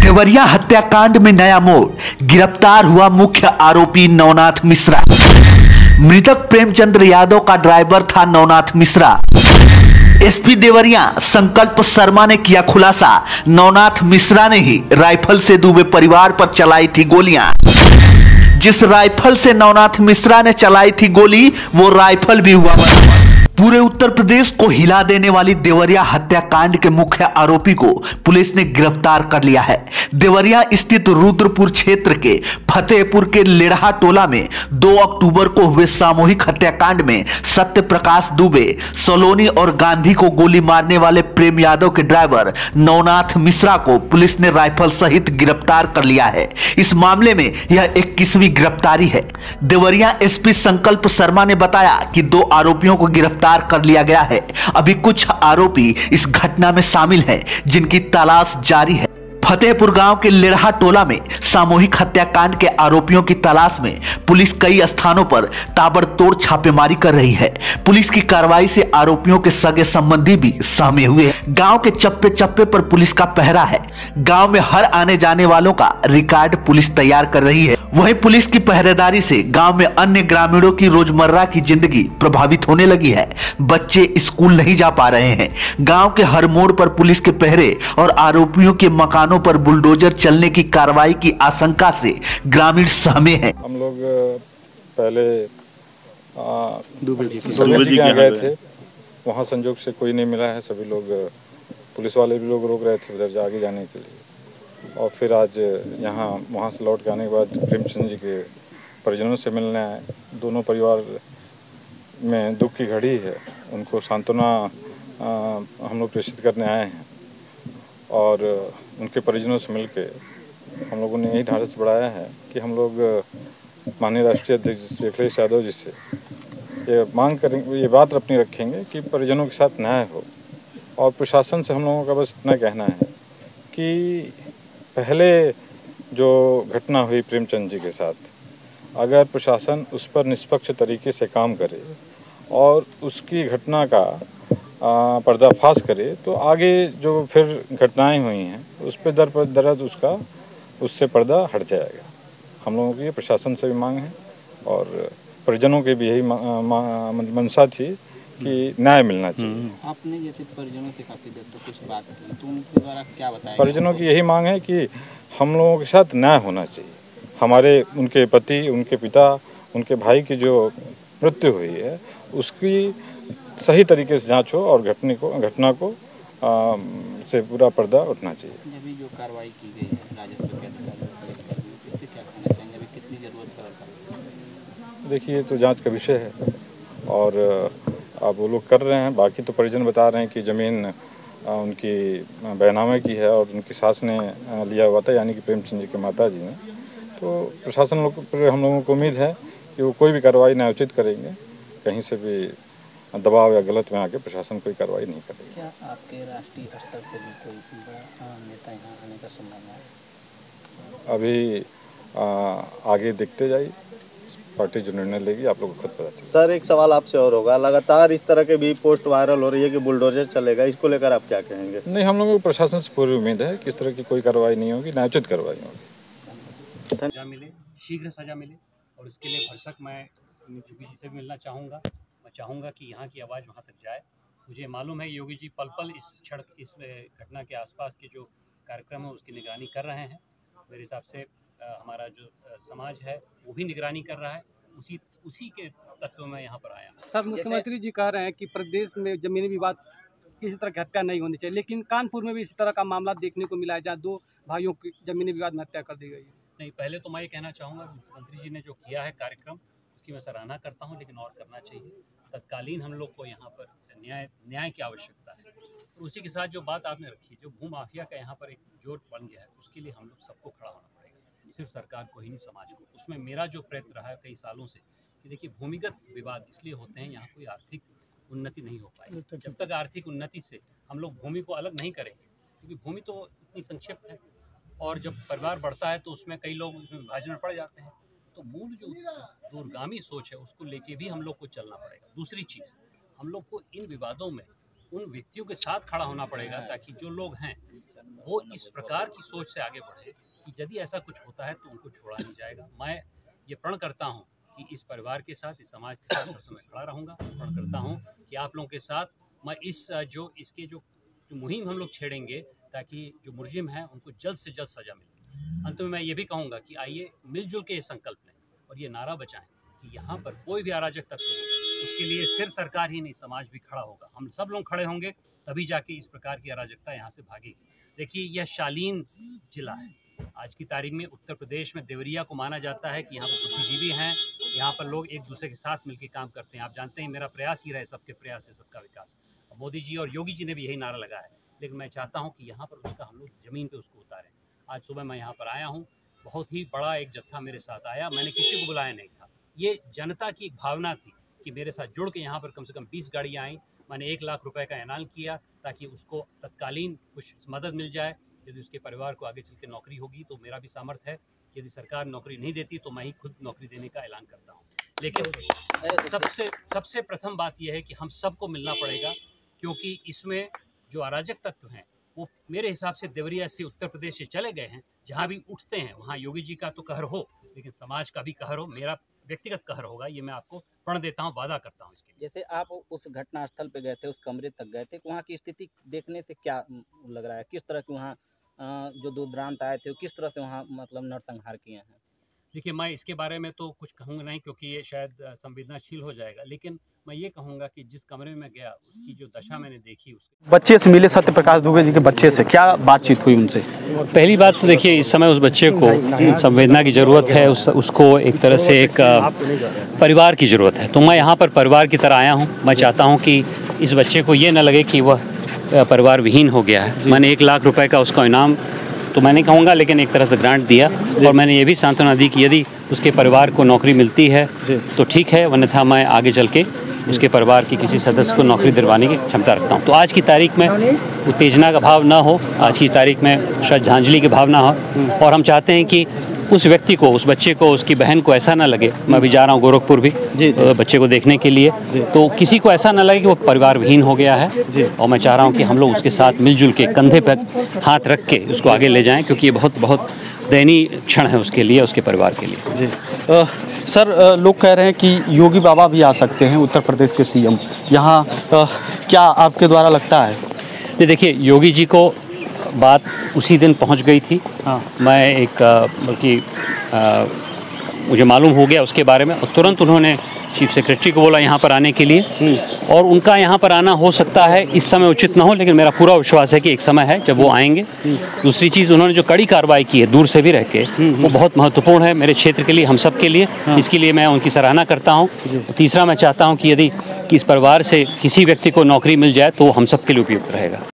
देवरिया हत्याकांड में नया मोड़, गिरफ्तार हुआ मुख्य आरोपी नवनाथ मिश्रा। मृतक प्रेमचंद्र यादव का ड्राइवर था नवनाथ मिश्रा। एसपी देवरिया संकल्प शर्मा ने किया खुलासा, नवनाथ मिश्रा ने ही राइफल से डूबे परिवार पर चलाई थी गोलियां। जिस राइफल से नवनाथ मिश्रा ने चलाई थी गोली, वो राइफल भी हुआ बरामद। पूरे उत्तर प्रदेश को हिला देने वाली देवरिया हत्याकांड के मुख्य आरोपी को पुलिस ने गिरफ्तार कर लिया है। देवरिया स्थित रुद्रपुर क्षेत्र के फतेहपुर के लेढ़ा टोला में 2 अक्टूबर को हुए सामूहिक हत्याकांड में सत्य प्रकाश दुबे, सलोनी और गांधी को गोली मारने वाले प्रेम यादव के ड्राइवर नवनाथ मिश्रा को पुलिस ने राइफल सहित गिरफ्तार कर लिया है। इस मामले में यह 21वीं गिरफ्तारी है। देवरिया एसपी संकल्प शर्मा ने बताया कि 2 आरोपियों को गिरफ्तार कर लिया गया है। अभी कुछ आरोपी इस घटना में शामिल हैं, जिनकी तलाश जारी है। फतेहपुर गांव के लेढ़ा टोला में सामूहिक हत्याकांड के आरोपियों की तलाश में पुलिस कई स्थानों पर ताबड़तोड़ छापेमारी कर रही है। पुलिस की कार्रवाई से आरोपियों के सगे संबंधी भी सहमे हुए हैं। गांव के चप्पे चप्पे पर पुलिस का पहरा है। गांव में हर आने जाने वालों का रिकॉर्ड पुलिस तैयार कर रही है। वहीं पुलिस की पहरेदारी से गांव में अन्य ग्रामीणों की रोजमर्रा की जिंदगी प्रभावित होने लगी है। बच्चे स्कूल नहीं जा पा रहे हैं। गांव के हर मोड़ पर पुलिस के पहरे और आरोपियों के मकानों पर बुलडोजर चलने की कार्रवाई की आशंका से ग्रामीण सहमे हैं। हम लोग पहले दुबे जी के गए थे, वहाँ संजोग से कोई नहीं मिला है। सभी लोग, पुलिस वाले भी लोग रोक रहे थे उधर आगे जाने के लिए। और फिर आज यहाँ वहाँ से लौट के आने के बाद प्रेमचंद जी के परिजनों से मिलने आए। दोनों परिवार में दुख की घड़ी है, उनको सांत्वना हम लोग प्रेषित करने आए हैं। और उनके परिजनों से मिलके हम लोगों ने यही ढाढ़स बढ़ाया है कि हम लोग माननीय राष्ट्रीय अध्यक्ष श्री अखिलेश यादव जी से ये मांग करेंगे, ये बात अपनी रखेंगे कि परिजनों के साथ न्याय हो। और प्रशासन से हम लोगों का बस इतना कहना है कि पहले जो घटना हुई प्रेमचंद जी के साथ, अगर प्रशासन उस पर निष्पक्ष तरीके से काम करे और उसकी घटना का पर्दाफाश करे, तो आगे जो फिर घटनाएं हुई हैं उस पर दर उससे पर्दा हट जाएगा। हम लोगों की प्रशासन से भी मांग है और परिजनों के भी यही मंशा थी कि न्याय मिलना चाहिए। आपने जैसे परिजनों से काफ़ी देर तक कुछ बात की, तो उनके द्वारा क्या बताया? परिजनों की यही मांग है कि हम लोगों के साथ न्याय होना चाहिए। हमारे, उनके पति, उनके पिता, उनके भाई की जो मृत्यु हुई है उसकी सही तरीके से जांच हो और घटना को से पूरा पर्दा उठना चाहिए। अभी जो कार्रवाई की गई है राजस्व के अधिकारियों, इससे क्या कहना चाहेंगे? अभी कितनी जरूरत है? देखिए, ये तो जांच का विषय है और अब वो लोग कर रहे हैं। बाकी तो परिजन बता रहे हैं कि ज़मीन उनकी बैनामे की है और उनकी सास ने लिया हुआ था, यानी कि प्रेमचंद जी के माता जी ने। तो प्रशासन लोग पर हम लोगों को उम्मीद है कि वो कोई भी कार्रवाई न्यायोचित करेंगे। कहीं से भी दबाव या गलत में आके प्रशासन कोई कार्रवाई नहीं करेगी। क्या आपके राष्ट्रीय स्तर से भी कोई बड़ा नेता यहाँ आने का संभावना है? अभी आगे देखते जाइए, पार्टी जो निर्णय लेगी आप लोग को खुद पता चलेगा। सर, एक सवाल आपसे और होगा, लगातार इस तरह के भी पोस्ट वायरल हो रही है कि बुलडोजर चलेगा, इसको लेकर आप क्या कहेंगे? नहीं, हम लोगों को प्रशासन से पूरी उम्मीद है कि इस तरह की कोई कार्रवाई नहीं होगी, न्यायोचित कार्रवाई होगी। सजा मिले, शीघ्र सजा मिले और इसके लिए भरसक मैं योगी जी से भी मिलना चाहूँगा। मैं चाहूँगा कि यहाँ की आवाज़ वहाँ तक जाए। मुझे मालूम है योगी जी पल पल इस घटना के आसपास के जो कार्यक्रम है उसकी निगरानी कर रहे हैं। मेरे हिसाब से हमारा जो समाज है वो भी निगरानी कर रहा है। उसी के तत्व में यहाँ पर आया। सर, मुख्यमंत्री जी कह रहे हैं कि प्रदेश में जमीनी विवाद किसी तरह की हत्या नहीं होनी चाहिए, लेकिन कानपुर में भी इसी तरह का मामला देखने को मिला है जहाँ 2 भाइयों की जमीनी विवाद में हत्या कर दी गई है। नहीं, पहले तो मैं ये कहना चाहूँगा मुख्यमंत्री जी ने जो किया है कार्यक्रम, उसकी मैं सराहना करता हूँ, लेकिन और करना चाहिए। तत्कालीन हम लोग को यहाँ पर न्याय की आवश्यकता है। तो उसी के साथ जो बात आपने रखी, जो भू माफिया का यहाँ पर एक जोट बन गया है, उसके लिए हम लोग सबको खड़ा होना पड़ेगा, सिर्फ सरकार को ही नहीं, समाज को। उसमें मेरा जो प्रयत्न रहा है कई सालों से कि देखिए, भूमिगत विवाद इसलिए होते हैं, यहाँ कोई आर्थिक उन्नति नहीं हो पाई। जब तक आर्थिक उन्नति से हम लोग भूमि को अलग नहीं करेंगे, क्योंकि भूमि तो इतनी संक्षिप्त है और जब परिवार बढ़ता है तो उसमें कई लोग उसमें विभाजन पड़ जाते हैं। तो मूल जो दूरगामी सोच है उसको लेके भी हम लोग को चलना पड़ेगा। दूसरी चीज़, हम लोग को इन विवादों में उन व्यक्तियों के साथ खड़ा होना पड़ेगा ताकि जो लोग हैं वो इस प्रकार की सोच से आगे बढ़े कि यदि ऐसा कुछ होता है तो उनको छोड़ा नहीं जाएगा। मैं ये प्रण करता हूँ कि इस परिवार के साथ, इस समाज के साथ हर समय खड़ा रहूँगा। प्रण करता हूँ कि आप लोगों के साथ मैं इसके जो मुहिम हम लोग छेड़ेंगे ताकि जो मुलजिम हैं उनको जल्द से जल्द सज़ा मिले। अंत में मैं ये भी कहूँगा कि आइए मिलजुल के ये संकल्प लें और ये नारा बचाएं कि यहाँ पर कोई भी अराजक तत्व हो, उसके लिए सिर्फ सरकार ही नहीं, समाज भी खड़ा होगा। हम सब लोग खड़े होंगे तभी जाके इस प्रकार की अराजकता यहाँ से भागेगी। देखिए, यह शालीन जिला है। आज की तारीख में उत्तर प्रदेश में देवरिया को माना जाता है कि यहाँ पर बुद्धिजीवी हैं, यहाँ पर लोग एक दूसरे के साथ मिलकर काम करते हैं। आप जानते हैं मेरा प्रयास ही रहे सबके प्रयास से सबका विकास। मोदी जी और योगी जी ने भी यही नारा लगाया है, लेकिन मैं चाहता हूँ कि यहाँ पर उसका हम लोग ज़मीन पे उसको उतारें। आज सुबह मैं यहाँ पर आया हूँ, बहुत ही बड़ा एक जत्था मेरे साथ आया, मैंने किसी को बुलाया नहीं था। ये जनता की एक भावना थी कि मेरे साथ जुड़ के यहाँ पर कम से कम 20 गाड़ियाँ आईं। मैंने 1 लाख रुपए का ऐलान किया ताकि उसको तत्कालीन कुछ मदद मिल जाए। यदि उसके परिवार को आगे चल के नौकरी होगी तो मेरा भी सामर्थ्य है कि यदि सरकार नौकरी नहीं देती तो मैं ही खुद नौकरी देने का ऐलान करता हूँ। लेकिन सबसे प्रथम बात यह है कि हम सबको मिलना पड़ेगा, क्योंकि इसमें जो अराजक तत्व हैं वो मेरे हिसाब से देवरिया से, उत्तर प्रदेश से चले गए हैं। जहाँ भी उठते हैं वहाँ योगी जी का तो कहर हो, लेकिन समाज का भी कहर हो, मेरा व्यक्तिगत कहर होगा। ये मैं आपको प्रण देता हूँ, वादा करता हूँ इसके लिए। जैसे आप उस घटना स्थल पे गए थे, उस कमरे तक गए थे, वहाँ की स्थिति देखने से क्या लग रहा है? किस तरह की वहाँ जो दुर्दांत आए थे, किस तरह से वहाँ मतलब नरसंहार किए हैं? देखिए, मैं इसके बारे में तो कुछ कहूँगा नहीं, क्योंकि ये शायद संवेदनशील हो जाएगा, लेकिन मैं ये कहूँगा कि जिस कमरे में गया उसकी जो दशा मैंने देखी, उसके बच्चे से मिले, सत्य प्रकाश दुबे जी के बच्चे से क्या बातचीत हुई उनसे? पहली बात तो देखिए, इस समय उस बच्चे को संवेदना की ज़रूरत है, उसको एक तरह से एक परिवार की ज़रूरत है। तो मैं यहाँ पर परिवार की तरह आया हूँ। मैं चाहता हूँ कि इस बच्चे को ये न लगे कि वह परिवार विहीन हो गया है। मैंने 1 लाख रुपए का उसका इनाम तो मैं नहीं कहूँगा, लेकिन एक तरह से ग्रांट दिया, और मैंने ये भी सांत्वना दी कि यदि उसके परिवार को नौकरी मिलती है तो ठीक है, अन्यथा मैं आगे चल के उसके परिवार की किसी सदस्य को नौकरी दिलवाने की क्षमता रखता हूँ। तो आज की तारीख में उत्तेजना का भाव ना हो, आज की तारीख में श्रद्धांजलि की भावना हो, और हम चाहते हैं कि उस व्यक्ति को, उस बच्चे को, उसकी बहन को ऐसा ना लगे। मैं अभी जा रहा हूँ गोरखपुर भी बच्चे को देखने के लिए, तो किसी को ऐसा ना लगे कि वो परिवार विहीन हो गया है। और मैं चाह रहा हूँ कि हम लोग उसके साथ मिलजुल के कंधे पर हाथ रख के उसको आगे ले जाएं, क्योंकि ये बहुत दयनीय क्षण है उसके लिए, उसके परिवार के लिए। जी सर, लोग कह रहे हैं कि योगी बाबा भी आ सकते हैं, उत्तर प्रदेश के सीएम यहाँ, क्या आपके द्वारा लगता है? देखिए, योगी जी को बात उसी दिन पहुंच गई थी। हाँ। मैं एक बल्कि मुझे मालूम हो गया उसके बारे में, और तुरंत उन्होंने चीफ सेक्रेटरी को बोला यहाँ पर आने के लिए, और उनका यहाँ पर आना हो सकता है इस समय उचित ना हो, लेकिन मेरा पूरा विश्वास है कि एक समय है जब वो आएंगे। दूसरी चीज़, उन्होंने जो कड़ी कार्रवाई की है दूर से भी रह के, वो बहुत महत्वपूर्ण है मेरे क्षेत्र के लिए, हम सब के लिए। इसके लिए मैं उनकी सराहना करता हूँ। तीसरा, मैं चाहता हूँ कि यदि इस परिवार से किसी व्यक्ति को नौकरी मिल जाए तो हम सब के लिए उपयुक्त रहेगा।